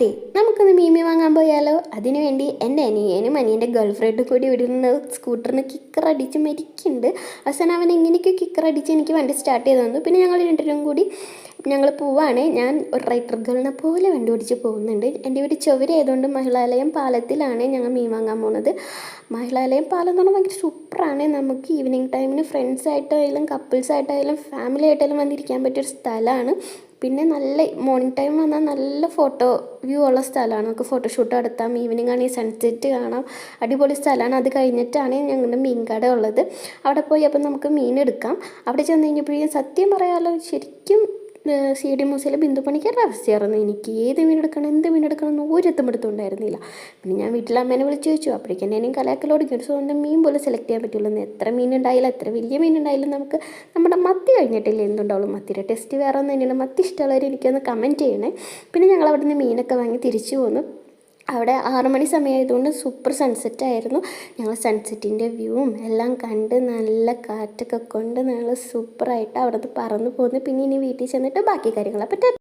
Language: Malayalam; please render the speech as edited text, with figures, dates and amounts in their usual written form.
അതെ, നമുക്കൊന്ന് മീമി വാങ്ങാൻ പോയാലോ? അതിനുവേണ്ടി എൻ്റെ അനിയനും അനിയൻ്റെ ഗേൾഫ്രണ്ടും കൂടി ഇവിടെ നിന്ന് സ്കൂട്ടറിന് കിക്കർ അടിച്ച് മരിക്കുന്നുണ്ട്. അവസാനം അവൻ എങ്ങനെയൊക്കെ കിക്കർ അടിച്ച് എനിക്ക് വണ്ടി സ്റ്റാർട്ട് ചെയ്ത് തന്നു. പിന്നെ ഞങ്ങൾ രണ്ടുപേരും കൂടി ഞങ്ങൾ പോവാണ്. ഞാൻ ഒരു റൈറ്റർ ഗേളിനെ പോലെ വണ്ടി ഓടിച്ച് പോകുന്നുണ്ട്. എൻ്റെ വീട് ചുവരായതുകൊണ്ട് മഹിളാലയം പാലത്തിലാണ് ഞങ്ങൾ മീൻ വാങ്ങാൻ പോകുന്നത്. മഹിളാലയം പാലം എന്ന് പറഞ്ഞാൽ ഭയങ്കര സൂപ്പറാണ്. നമുക്ക് ഈവനിങ് ടൈമിന് ഫ്രണ്ട്സായിട്ടായാലും കപ്പിൾസായിട്ടായാലും ഫാമിലി ആയിട്ടായാലും വന്നിരിക്കാൻ പറ്റിയൊരു സ്ഥലമാണ്. പിന്നെ നല്ല മോർണിംഗ് ടൈം വന്നാൽ നല്ല ഫോട്ടോ വ്യൂ ഉള്ള സ്ഥലമാണ്. നമുക്ക് ഫോട്ടോഷൂട്ട് നടത്താം. ഈവനിങ് ആണെങ്കിൽ സൺസെറ്റ് കാണാം. അടിപൊളി സ്ഥലമാണ്. അത് കഴിഞ്ഞിട്ടാണ് ഞങ്ങളുടെ മീൻ കട ഉള്ളത്. അവിടെ പോയി അപ്പം നമുക്ക് മീൻ എടുക്കാം. അവിടെ ചെന്ന് കഴിഞ്ഞപ്പോഴേക്കും സത്യം പറയാമല്ലോ, ശരിക്കും CID മൂസയിലെ ബിന്ദു പണിക്കരുടെ അവസ്ഥയായിരുന്നു. എനിക്ക് ഏത് മീൻ എടുക്കണം എന്ത് മീൻ എടുക്കണം എന്ന് ഒരെത്തും എടുത്തുകൊണ്ടായിരുന്നില്ല. പിന്നെ ഞാൻ വീട്ടിൽ അമ്മേനെ വിളിച്ച് ചോദിച്ചു. അപ്പോഴേക്കും എന്നെയും കലാക്കലോടിക്കും. ഒരു സ്വന്തം മീൻ പോലെ സെലക്ട് ചെയ്യാൻ പറ്റുള്ളൂ. എത്ര മീൻ ഉണ്ടായില്ല, എത്ര വലിയ മീൻ ഉണ്ടായാലും നമുക്ക് നമ്മുടെ മത്തി കഴിഞ്ഞിട്ടില്ല എന്തുണ്ടാവുള്ളൂ. മത്തിയുടെ ടെസ്റ്റ് വേറെ ഒന്നും തന്നെയാണ്. മത്തി ഇഷ്ടമുള്ളവർ എനിക്കൊന്ന് കമൻറ്റ് ചെയ്യണേ. പിന്നെ ഞങ്ങൾ അവിടെ നിന്ന് മീനൊക്കെ വാങ്ങി തിരിച്ചു പോന്നു. അവിടെ 6 മണി സമയമായതുകൊണ്ട് സൂപ്പർ സൺസെറ്റ് ആയിരുന്നു. ഞങ്ങൾ സൺസെറ്റിൻ്റെ വ്യൂവും എല്ലാം കണ്ട് നല്ല കാറ്റൊക്കെ കൊണ്ട് ഞങ്ങൾ സൂപ്പറായിട്ട് അവിടെ നിന്ന് പറന്ന് പോന്നു. പിന്നെ ഇനി വീട്ടിൽ ചെന്നിട്ട് ബാക്കി കാര്യങ്ങൾ. അപ്പോൾ